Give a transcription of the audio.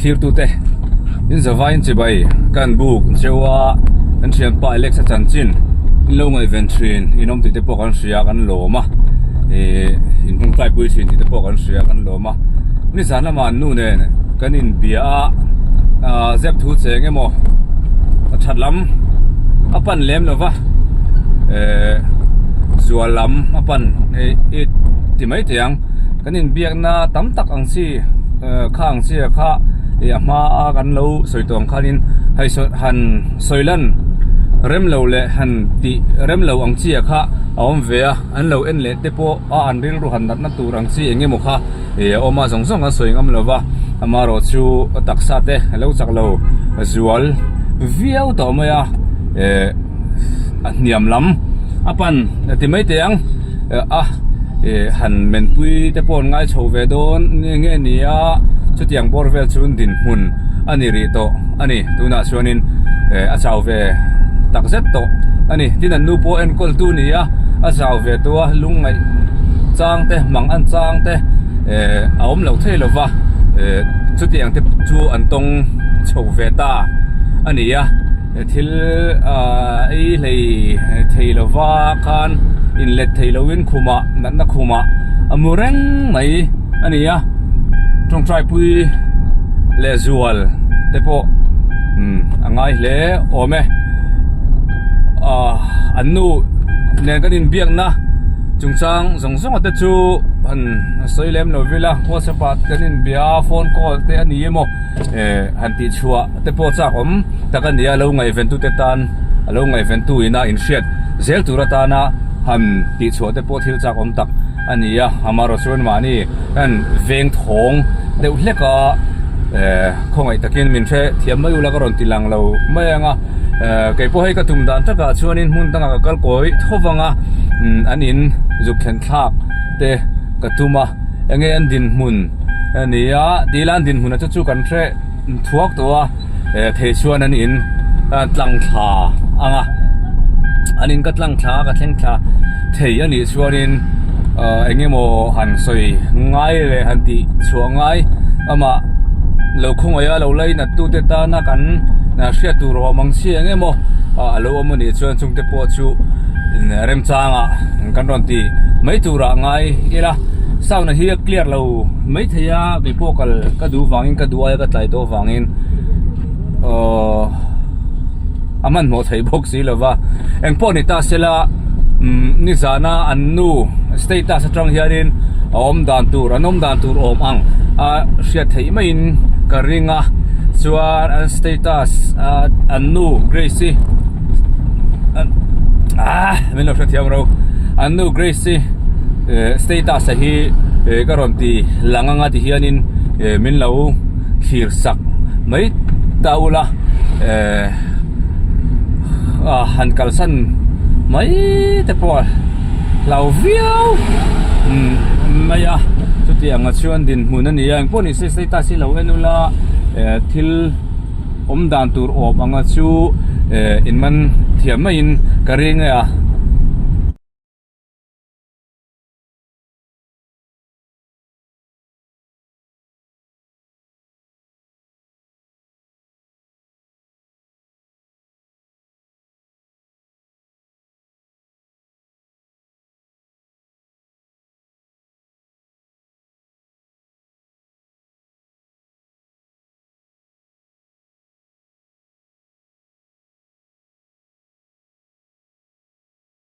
thir tu te in zavain chi bai kan buk chewa an thiam pa alexa chanchin in lo ngai ventrin inom ti te pok an ria kan loma in tung tlai pui thin ti te pok an ria kan loma ni zana man nu ne kan in bia zep thu cheng emo thatlam apan lem lova zualam apan ti mai tiang kan in biak na tam tak ang si khang si kha ma kan lo soitong khanin hai so han soilan rem lo le han ti rem lo ang chi kha awm ve an lo en le te po an ril ru han nat na turang chi enge mo kha oma song song a soingam lova amaro chu taksa te lo chak lo zual viau to maya niam lam apan ti mai tiang han men pui te pon ngai chho ve don nge nia chu tiang bor vel chun din hun ani ri to ani tuna chuanin a chau ve tak zet to ani tin an nu po en kol tu nia a chau ve to lungai chang te mang an chang te aom lo thei lova chu tiang te chu an tong chho ve ta ani ya thil ai lei thei lova khan in let thei lovin khuma nan na khuma amureng mai ani ya trong trai pui le zual te po angai le ome anu nen kan in biak na chungchang zongzong ata chu han soilem lovila whatsapp kan in bia phone call te ani emo han ti chua te po cha om takan dia lo ngai event tu te tan lo ngai event tu ina in shet zel turata na han ti chua te po thil cha om tak ania amaro chuan mani kan veng thong deuh hleka khongai takin min the thiam mai ula ka ron tilang lo mai anga kei po hei ka tum dan taka chuanin mun tanga ka kal koi thowanga anin zuk khen thak te ka tuma enge an din mun ania dilan din mun chu kan the thuak towa thei chuan an in tlang thla anga anin ka tlang thla ka thleng thla thei ani chuanin enge mo han soi ngai le han ti chuangai ama lo khongaya lo lai na tu te ta na kan na sia tu ro mang si enge mo alo amani chuan chung te po chu rem changa kan ron ti mai tu ra ngai ila sau na hi clear lo mai thaya bi pokal ka du wangin ka duai ka tlai to wangin aman mo thei bok si lova eng po ni ta sela ni zana annu status atang hianin om dan tur anom dan tur om ang sia thei mai in karinga chuan an status annu gracie men lo thiam ro annu gracie status hi karon ti langanga ti hianin min lo khir sak mai taula han kalsan mai te po lau viau maya chu ti anga chuan din mun ani yang poni se ta si lo enula thil om dan tur op anga chu in man thiam mai in karinga